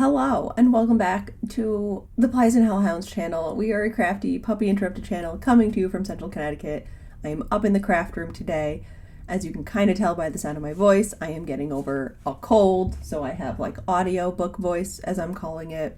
Hello and welcome back to the Pies and Hellhounds channel. We are a crafty puppy interrupted channel coming to you from Central Connecticut. I am up in the craft room today. As you can kind of tell by the sound of my voice, I am getting over a cold, so I have like audio book voice as I'm calling it.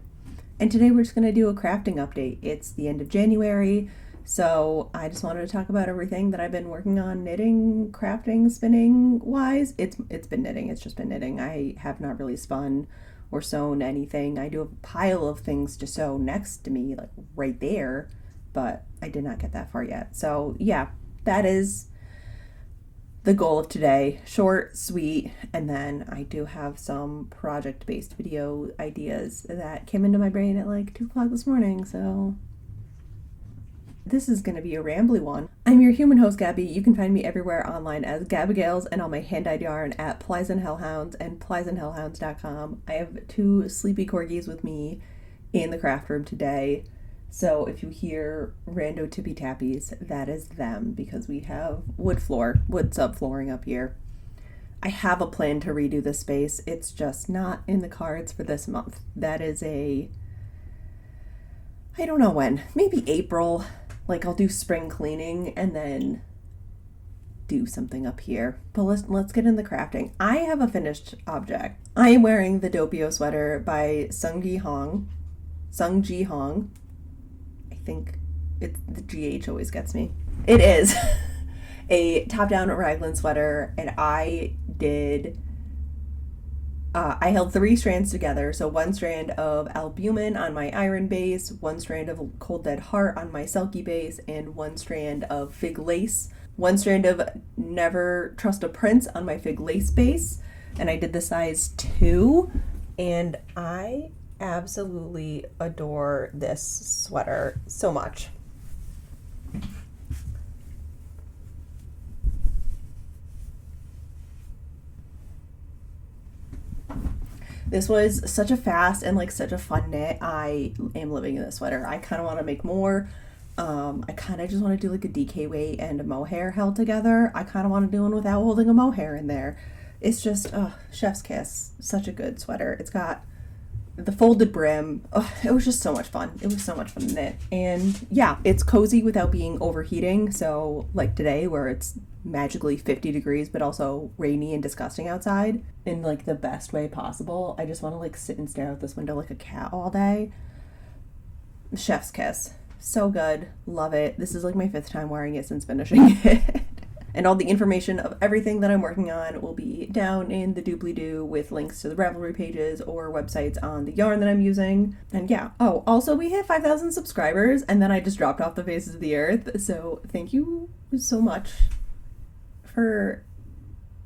And today we're just going to do a crafting update. It's the end of January, so I just wanted to talk about everything that I've been working on knitting, crafting, spinning wise. It's been knitting. It's just been knitting. I have not really spun or sewn anything. I do have a pile of things to sew next to me, like right there, but I did not get that far yet. So yeah, that is the goal of today. Short, sweet, and then I do have some project-based video ideas that came into my brain at like 2 o'clock this morning, so this is going to be a rambly one. I'm your human host, Gabby. You can find me everywhere online as Gabagales and on my hand-dyed yarn at Plies and Hellhounds and pliesandhellhounds.com. I have 2 sleepy corgis with me in the craft room today. So if you hear rando tippy tappies, that is them because we have wood subflooring up here. I have a plan to redo this space. It's just not in the cards for this month. That is I don't know when, maybe April. Like I'll do spring cleaning and then do something up here. But let's get in the crafting. I have a finished object. I am wearing the Dopo Sweater by Sung Ji Hong. I think it's the GH always gets me. It is a top-down raglan sweater, and I held 3 strands together, so 1 strand of albumin on my iron base, 1 strand of cold dead heart on my selkie base, and 1 strand of fig lace, 1 strand of never trust a prince on my fig lace base, and I did the size 2, and I absolutely adore this sweater so much. This was such a fast and like such a fun knit. I am living in this sweater. I kind of want to make more. I kind of just want to do like a DK weight and a mohair held together. I kind of want to do one without holding a mohair in there. It's just, chef's kiss. Such a good sweater. It's got the folded brim. It was just so much fun. It was so much fun to knit. And yeah, it's cozy without being overheating. So like today where it's magically 50 degrees but also rainy and disgusting outside in like the best way possible. I just want to like sit and stare out this window like a cat all day. Chef's kiss. So good. Love it. This is like my 5th time wearing it since finishing it. And all the information of everything that I'm working on will be down in the doobly-doo with links to the Ravelry pages or websites on the yarn that I'm using. And yeah. Oh, also we hit 5,000 subscribers and then I just dropped off the faces of the earth. So thank you so much for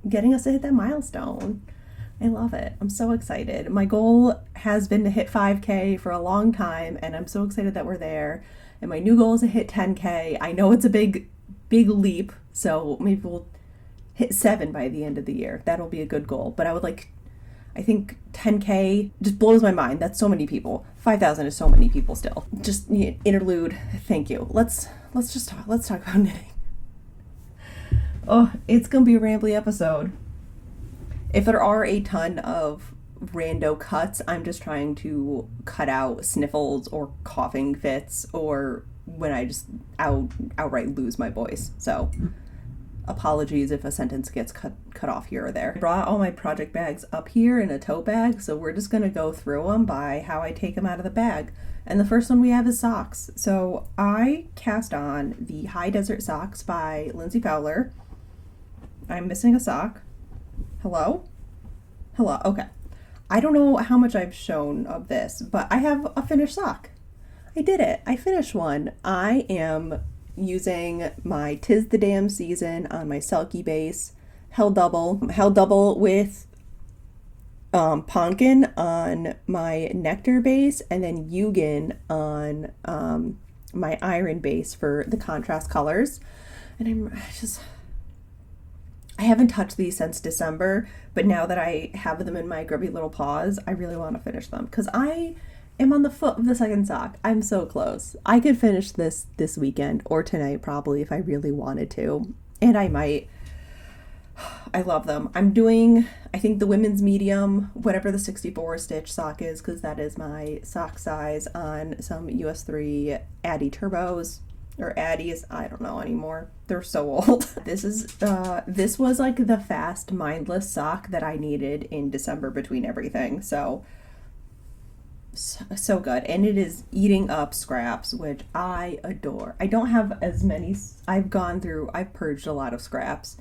getting us to hit that milestone. I love it. I'm so excited. My goal has been to hit 5K for a long time, and I'm so excited that we're there. And my new goal is to hit 10K. I know it's a big leap, so maybe we'll hit 7 by the end of the year. That'll be a good goal. But I think 10K just blows my mind. That's so many people. 5,000 is so many people still. Just interlude. Thank you. Let's talk about knitting. Oh, it's gonna be a rambly episode. If there are a ton of rando cuts, I'm just trying to cut out sniffles or coughing fits or when I just outright lose my voice. So apologies if a sentence gets cut off here or there. I brought all my project bags up here in a tote bag, so we're just gonna go through them by how I take them out of the bag. And the first one we have is socks. So I cast on the High Desert Socks by Lindsay Fowler. I'm missing a sock. Hello? Okay. I don't know how much I've shown of this, but I have a finished sock. I did it. I finished one. I am using my 'Tis the Damn Season on my Selkie base, held double with Ponkin on my Nectar base, and then Yugen on my Iron base for the contrast colors. And I haven't touched these since December, but now that I have them in my grubby little paws, I really want to finish them because I am on the foot of the second sock. I'm so close. I could finish this weekend or tonight probably if I really wanted to, and I might. I love them. I'm doing, I think, the women's medium, whatever the 64 stitch sock is, because that is my sock size, on some US 3 Addy Turbos, or Addies, I don't know anymore. They're so old. This was like the fast, mindless sock that I needed in December between everything. So good. And it is eating up scraps, which I adore. I don't have as many. I've purged a lot of scraps,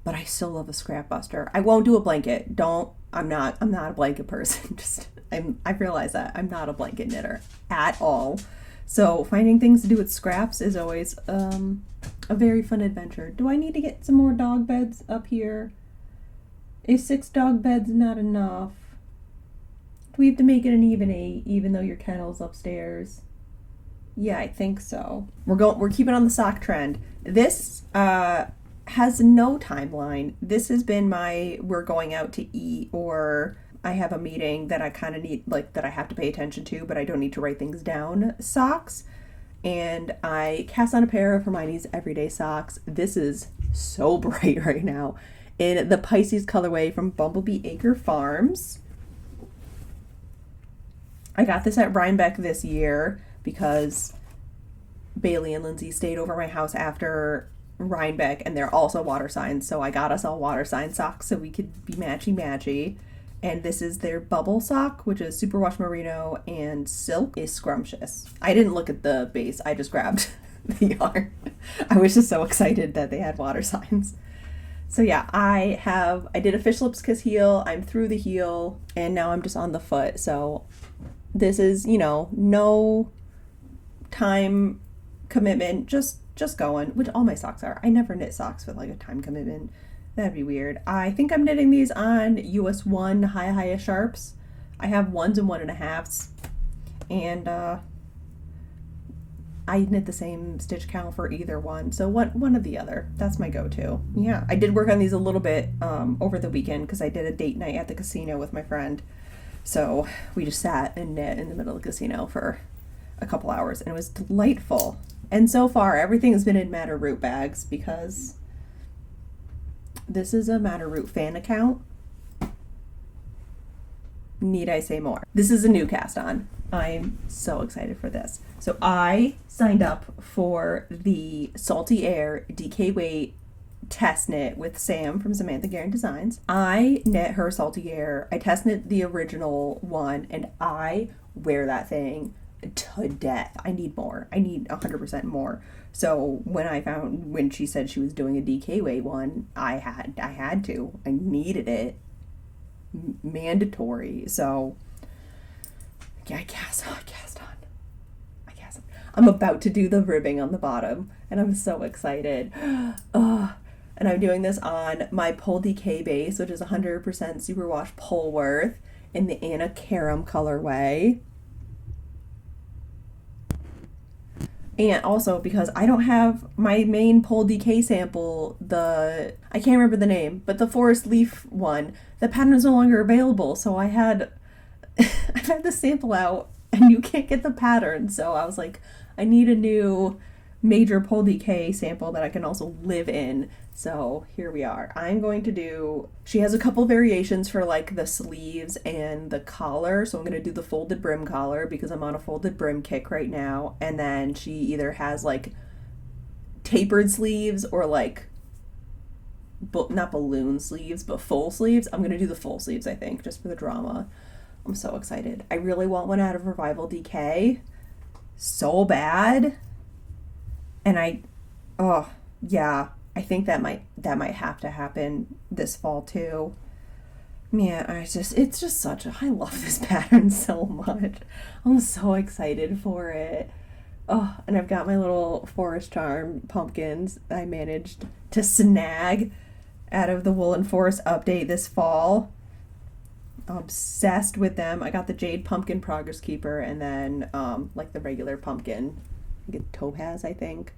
but I still love a scrap buster. I won't do a blanket. I'm not a blanket person. I realize that I'm not a blanket knitter at all. So finding things to do with scraps is always a very fun adventure. Do I need to get some more dog beds up here? Is 6 dog beds not enough? Do we have to make it an even 8, even though your kennel's upstairs? Yeah, I think so. We're keeping on the sock trend. This has no timeline. This has been we're going out to eat, or I have a meeting that I kind of need, like, that I have to pay attention to, but I don't need to write things down socks. And I cast on a pair of Hermione's Everyday Socks. This is so bright right now, in the Pisces colorway from Bumblebee Acre Farms. I got this at Rhinebeck this year because Bailey and Lindsay stayed over my house after Rhinebeck, and they're also water signs, so I got us all water sign socks so we could be matchy-matchy. And this is their bubble sock, which is superwash merino and silk. Is scrumptious. I didn't look at the base, I just grabbed the yarn. I was just so excited that they had water signs. So yeah, I did a fish lips kiss heel, I'm through the heel, and now I'm just on the foot. So this is, no time commitment, just going, which all my socks are. I never knit socks with like a time commitment. That'd be weird. I think I'm knitting these on US 1 high sharps. I have 1s and 1.5s, and I knit the same stitch count for either one, so one of the other. That's my go-to. Yeah, I did work on these a little bit over the weekend because I did a date night at the casino with my friend. So we just sat and knit in the middle of the casino for a couple hours, and it was delightful. And so far, everything has been in Matter Root bags because this is a Matter Root fan account. Need I say more? This is a new cast on. I'm so excited for this. So I signed up for the Salty Air DK Weight test knit with Sam from Samantha Guerin Designs. I knit her Salty Air. I test knit the original one, and I wear that thing to death. I need more. I need 100% more. So when she said she was doing a DK Weight one, I had to. I needed it. Mandatory. So yeah, I cast on. I'm about to do the ribbing on the bottom, and I'm so excited. And I'm doing this on my Pole DK base, which is 100% superwash Polworth in the Anna Karam colorway. And also because I don't have my main Pole DK sample, I can't remember the name, but the Forest Leaf one, the pattern is no longer available. So I've had the sample out and you can't get the pattern. So I was like, I need a new major Pole DK sample that I can also live in. So here we are. She has a couple variations for like the sleeves and the collar. So I'm going to do the folded brim collar because I'm on a folded brim kick right now. And then she either has like tapered sleeves or like, not balloon sleeves, but full sleeves. I'm going to do the full sleeves, I think, just for the drama. I'm so excited. I really want one out of Revival DK so bad. And I think that might have to happen this fall too. Man, I love this pattern so much. I'm so excited for it. Oh, and I've got my little Forest Charm pumpkins I managed to snag out of the Woolen Forest update this fall. I'm obsessed with them. I got the Jade Pumpkin Progress Keeper, and then like the regular pumpkin, I get Topaz, I think.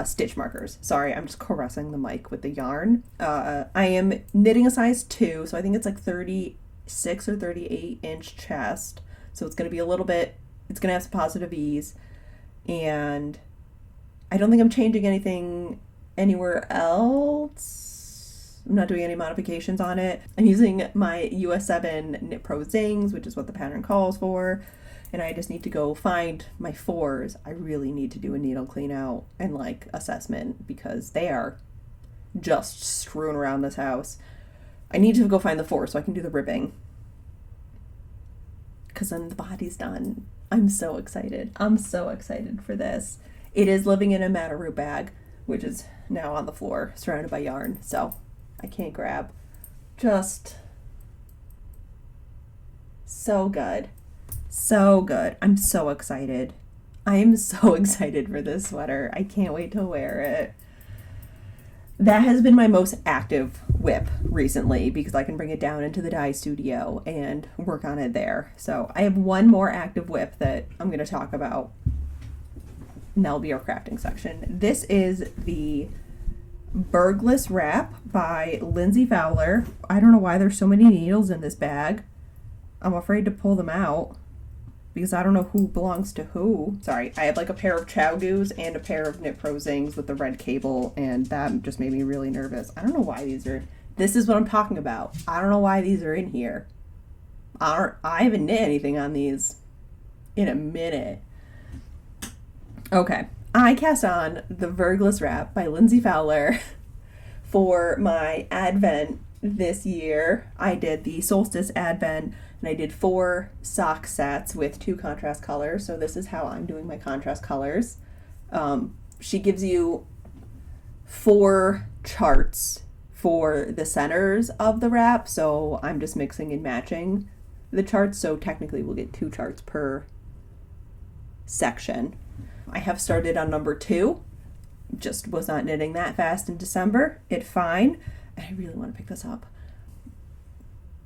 Stitch markers. Sorry, I'm just caressing the mic with the yarn. I am knitting a size 2, so I think it's like 36 or 38 inch chest. So it's going to be it's going to have some positive ease. And I don't think I'm changing anything anywhere else. I'm not doing any modifications on it. I'm using my US 7 Knit Pro Zings, which is what the pattern calls for. And I just need to go find my 4s. I really need to do a needle clean out and like assessment because they are just strewn around this house. I need to go find the 4 so I can do the ribbing. Because then the body's done. I'm so excited. I'm so excited for this. It is living in a Matteroo bag, which is now on the floor, surrounded by yarn. So I can't grab. Just so good. So good. I'm so excited. I am so excited for this sweater. I can't wait to wear it. That has been my most active whip recently because I can bring it down into the dye studio and work on it there. So I have one more active whip that I'm going to talk about, and that'll be our crafting section. This is the Burgas Wrap by Lindsay Fowler. I don't know why there's so many needles in this bag. I'm afraid to pull them out because I don't know who belongs to who. Sorry, I have like a pair of Chow Doos and a pair of Knit Pro Zings with the red cable, and that just made me really nervous. I don't know why these are... This is what I'm talking about. I don't know why these are in here. I haven't knit anything on these in a minute. Okay, I cast on the Burgas Wrap by Lindsay Fowler for my Advent this year. I did the Solstice Advent, and I did 4 sock sets with 2 contrast colors. So this is how I'm doing my contrast colors. She gives you 4 charts for the centers of the wrap. So I'm just mixing and matching the charts. So technically we'll get 2 charts per section. I have started on number 2. Just was not knitting that fast in December. It's fine. And I really want to pick this up.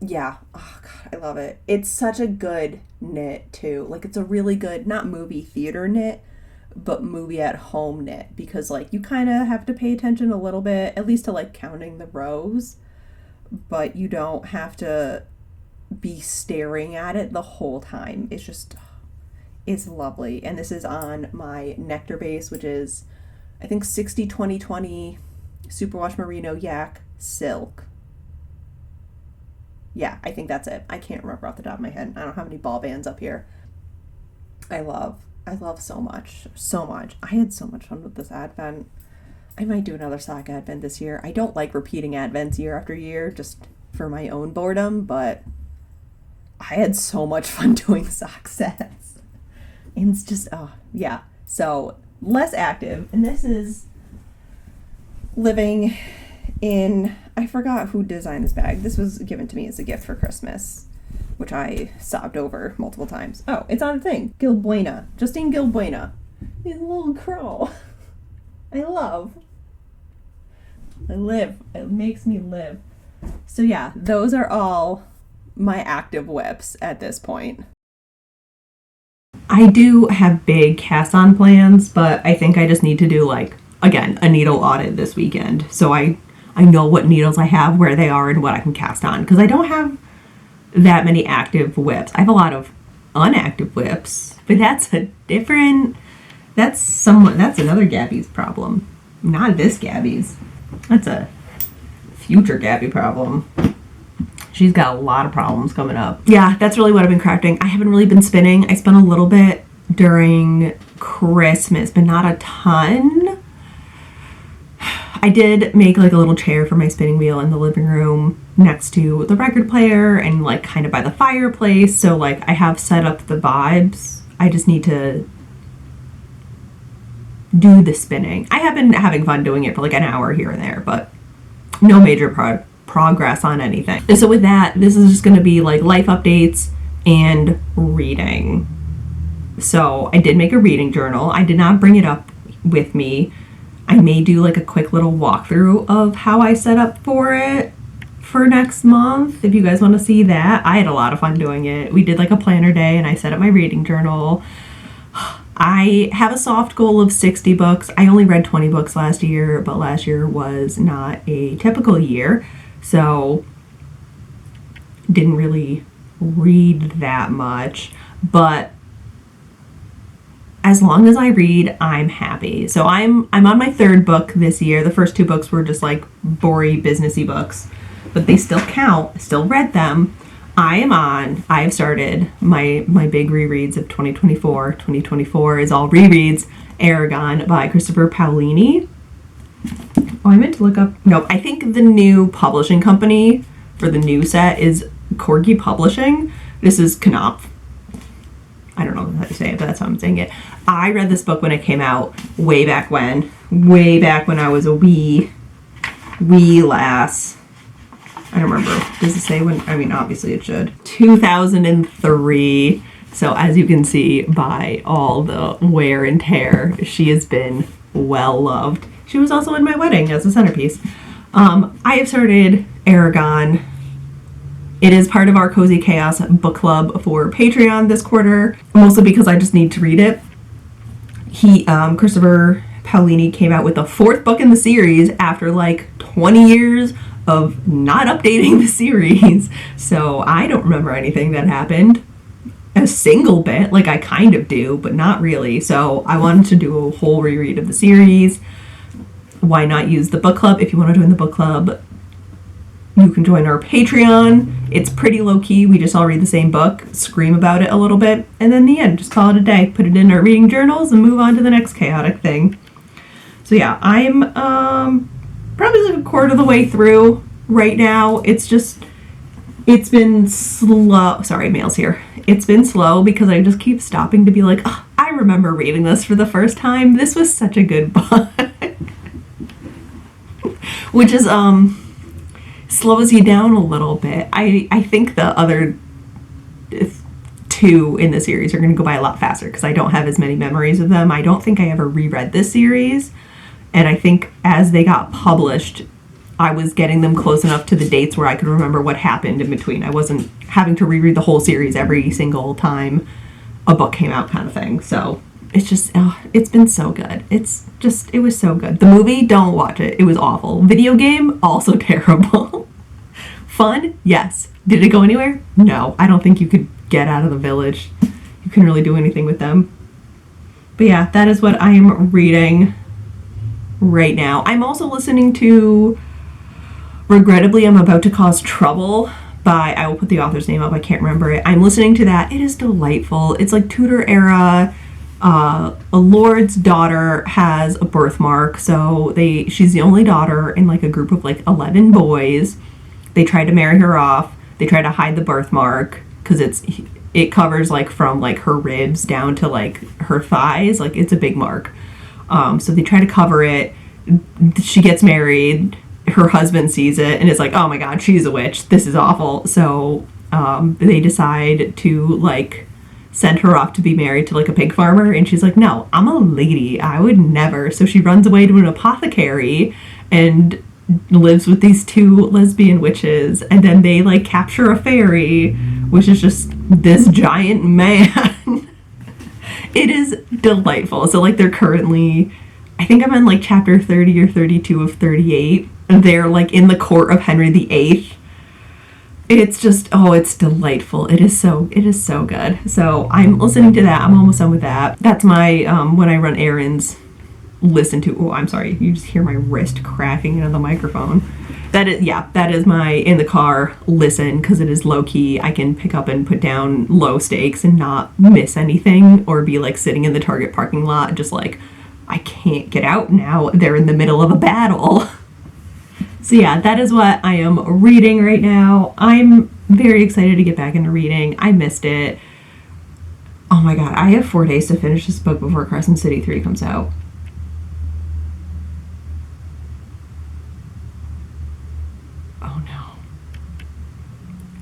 Yeah, oh god, I love it. It's such a good knit too. Like it's a really good, not movie theater knit, but movie at home knit, because like you kind of have to pay attention a little bit, at least to like counting the rows, but you don't have to be staring at it the whole time. It's just, it's lovely. And this is on my Nectar base, which is I think 60-20-20 Superwash Merino Yak Silk. Yeah, I think that's it. I can't remember off the top of my head. I don't have any ball bands up here. I love so much. So much. I had so much fun with this Advent. I might do another sock Advent this year. I don't like repeating Advents year after year just for my own boredom, but I had so much fun doing sock sets. And it's just, oh, yeah. So, less active. And this is living in... I forgot who designed this bag. This was given to me as a gift for Christmas, which I sobbed over multiple times. Oh, it's on the thing. Gilbuena. Justine Gilbuena. He's a little crow. I live. It makes me live. So yeah, those are all my active whips at this point. I do have big cast-on plans, but I think I just need to do, like, again, a needle audit this weekend. So I know what needles I have, where they are, and what I can cast on. Because I don't have that many active whips. I have a lot of unactive whips, but that's another Gabby's problem. Not this Gabby's. That's a future Gabby problem. She's got a lot of problems coming up. Yeah, that's really what I've been crafting. I haven't really been spinning. I spun a little bit during Christmas, but not a ton. I did make like a little chair for my spinning wheel in the living room next to the record player and like kind of by the fireplace. So like I have set up the vibes. I just need to do the spinning. I have been having fun doing it for like an hour here and there, but no major progress on anything. And so with that, this is just going to be like life updates and reading. So I did make a reading journal. I did not bring it up with me. I may do like a quick little walkthrough of how I set up for it for next month, if you guys want to see that. I had a lot of fun doing it. We did like a planner day and I set up my reading journal. I have a soft goal of 60 books. I only read 20 books last year, but last year was not a typical year, so didn't really read that much. But as long as I read, I'm happy. So I'm on my third book this year. The first two books were just like boring, businessy books, but they still count. Still read them. I've started my big rereads of 2024. 2024 is all rereads. Aragon by Christopher Paolini. Oh, I meant to look up. No, I think the new publishing company for the new set is Corgi Publishing. This is Knopf. I don't know how to say it, but that's how I'm saying it. I read this book when it came out way back when I was a wee lass. I don't remember. Does it say when? I mean, obviously it should. 2003. So as you can see by all the wear and tear, she has been well loved. She was also in my wedding as a centerpiece. I have started Aragon. It is part of our Cozy Chaos book club for Patreon this quarter, mostly because I just need to read it. Christopher Paolini came out with the fourth book in the series after like 20 years of not updating the series. So I don't remember anything that happened. A single bit, like I kind of do, but not really. So I wanted to do a whole reread of the series. Why not use the book club? If you want to join the book club, you can join our Patreon. It's pretty low-key. We just all read the same book, scream about it a little bit, and then in the end, just call it a day. Put it in our reading journals and move on to the next chaotic thing. So yeah, I'm probably like a quarter of the way through right now. It's been slow. Sorry, mail's here. It's been slow because I just keep stopping to be like, oh, I remember reading this for the first time. This was such a good book. Which is, slows you down a little bit. I think the other two in the series are going to go by a lot faster because I don't have as many memories of them. I don't think I ever reread this series, and I think as they got published, I was getting them close enough to the dates where I could remember what happened in between. I wasn't having to reread the whole series every single time a book came out kind of thing. So it's just, it's been so good. It was so good. The movie, don't watch it. It was awful. Video game, also terrible. Fun? Yes. Did it go anywhere? No. I don't think you could get out of the village. You couldn't really do anything with them. But yeah, that is what I am reading right now. I'm also listening to Regrettably I'm About to Cause Trouble by, I will put the author's name up, I can't remember it. I'm listening to that. It is delightful. It's like Tudor era. A lord's daughter has a birthmark, so she's the only daughter in like a group of like 11 boys. They try to marry her off. They try to hide the birthmark because it covers like from like her ribs down to like her thighs. Like it's a big mark. So they try to cover it. She gets married. Her husband sees it and is like, oh my god, she's a witch. This is awful. So they decide to like send her off to be married to like a pig farmer, and she's like, no, I'm a lady, I would never. So she runs away to an apothecary and lives with these two lesbian witches, and then they like capture a fairy, which is just this giant man. It is delightful. So like they're currently, I think I'm in like chapter 30 or 32 of 38, and they're like in the court of Henry VIII. It's just, it's delightful. It is so good. So I'm listening to that. I'm almost done with that. That's my, when I run errands, listen to. Oh, I'm sorry. You just hear my wrist cracking into the microphone. That is my in the car listen, because it is low key. I can pick up and put down low stakes and not miss anything, or be like sitting in the Target parking lot just like, I can't get out now. They're in the middle of a battle. So yeah, that is what I am reading right now. I'm very excited to get back into reading. I missed it. Oh my god, I have 4 days to finish this book before Crescent City 3 comes out.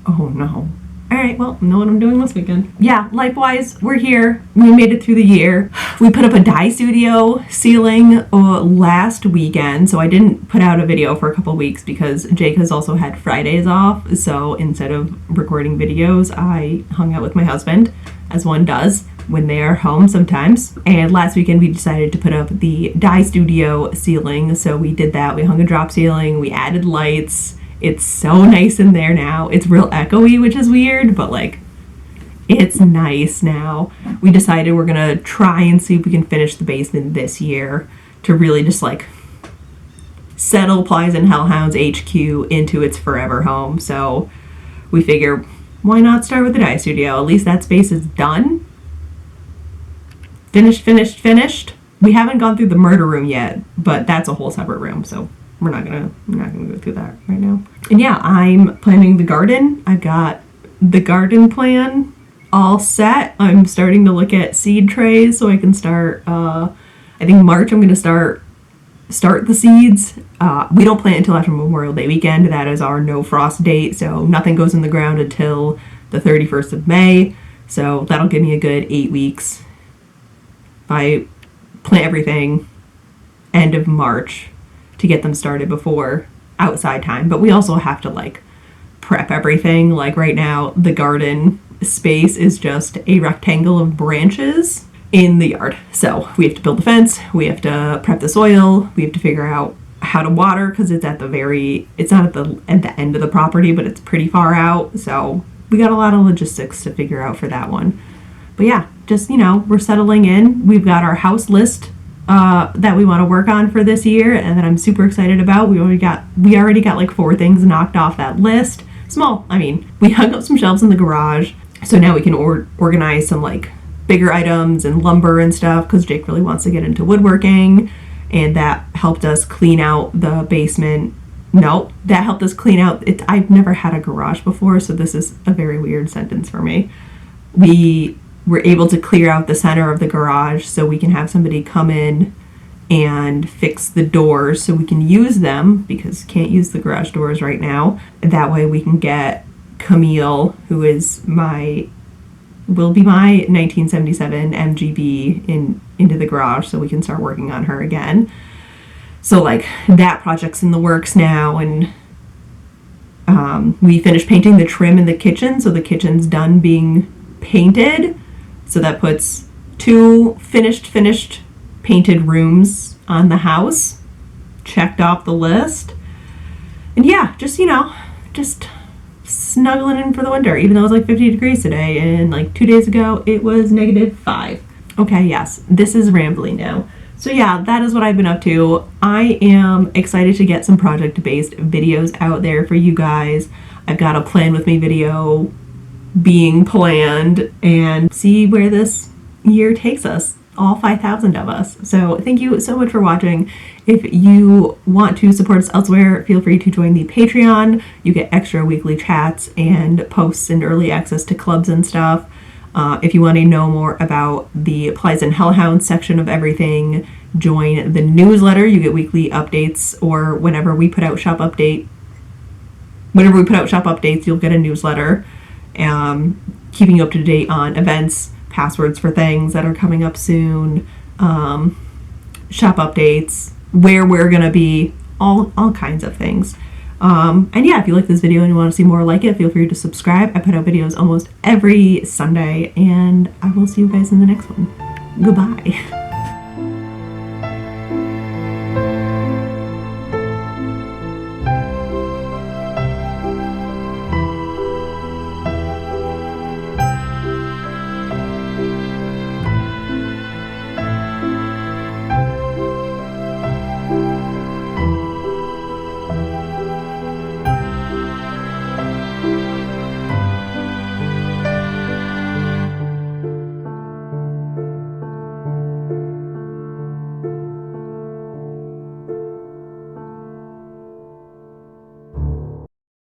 Oh no. Alright, well, know what I'm doing this weekend. Yeah, likewise, we're here. We made it through the year. We put up a dye studio ceiling last weekend, so I didn't put out a video for a couple weeks because Jake has also had Fridays off, so instead of recording videos, I hung out with my husband, as one does when they are home sometimes. And last weekend we decided to put up the dye studio ceiling, so we did that. We hung a drop ceiling, we added lights. It's so nice in there now. It's real echoey, which is weird, but like it's nice now. We decided we're gonna try and see if we can finish the basement this year to really just like settle Plies and Hellhounds HQ into its forever home. So we figure, why not start with the dye studio? At least that space is done. Finished. We haven't gone through the murder room yet, but that's a whole separate room, so we're not gonna go through that right now. And yeah, I'm planning the garden. I've got the garden plan all set. I'm starting to look at seed trays so I can start, I think March I'm gonna start the seeds. We don't plant until after Memorial Day weekend. That is our no frost date, so nothing goes in the ground until the 31st of May. So that'll give me a good 8 weeks. If I plant everything end of March to get them started before outside time. But we also have to like prep everything. Like right now, the garden space is just a rectangle of branches in the yard. So we have to build the fence, we have to prep the soil, we have to figure out how to water because it's not at the end of the property, but it's pretty far out. So we got a lot of logistics to figure out for that one. But yeah, just, we're settling in. We've got our house list that we want to work on for this year and that I'm super excited about. We already got like 4 things knocked off that list. Small, we hung up some shelves in the garage, so now we can organize some like bigger items and lumber and stuff because Jake really wants to get into woodworking, and that helped us clean out the basement. No, that helped us clean out it. I've never had a garage before, so this is a very weird sentence for me. We were able to clear out the center of the garage so we can have somebody come in and fix the doors so we can use them because can't use the garage doors right now. And that way we can get Camille, who will be my 1977 MGB into the garage so we can start working on her again. So like that project's in the works now, and we finished painting the trim in the kitchen, so the kitchen's done being painted. So that puts 2 finished painted rooms on the house. Checked off the list. And yeah, just snuggling in for the winter, even though it was like 50 degrees today, and like 2 days ago it was -5. Okay, yes, this is rambling now. So yeah, that is what I've been up to. I am excited to get some project-based videos out there for you guys. I've got a Plan With Me video being planned and see where this year takes us, all 5,000 of us. So thank you so much for watching. If you want to support us elsewhere, feel free to join the Patreon. You get extra weekly chats and posts and early access to clubs and stuff. If you want to know more about the Plies and Hellhounds section of everything, join the newsletter. You get weekly updates, or whenever we put out shop updates, you'll get a newsletter. Keeping you up to date on events, passwords for things that are coming up soon, shop updates, where we're gonna be, all kinds of things. And yeah, if you like this video and you want to see more like it, feel free to subscribe. I put out videos almost every Sunday, and I will see you guys in the next one. Goodbye.